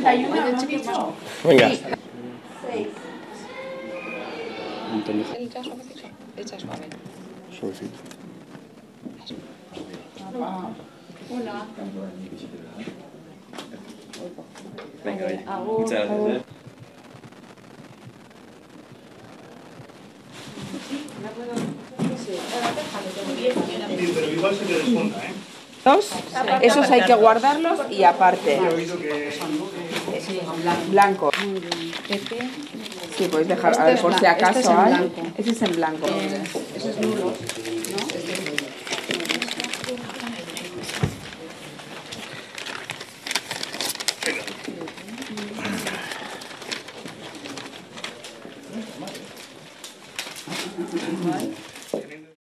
61, ¿hemos dicho? Venga. Sí. 6. Echa suavecito. Echa suave. Suavecito. Hola. Venga, oye. Agur. Muchas gracias. Sí, pero igual se te desmonta, ¿eh? Esos hay que guardarlos y aparte. He oído que... Blanco. Sí, podéis dejar, a ver, por si acaso hay. blanco. Ese es en blanco. Ese es nulo, ¿no?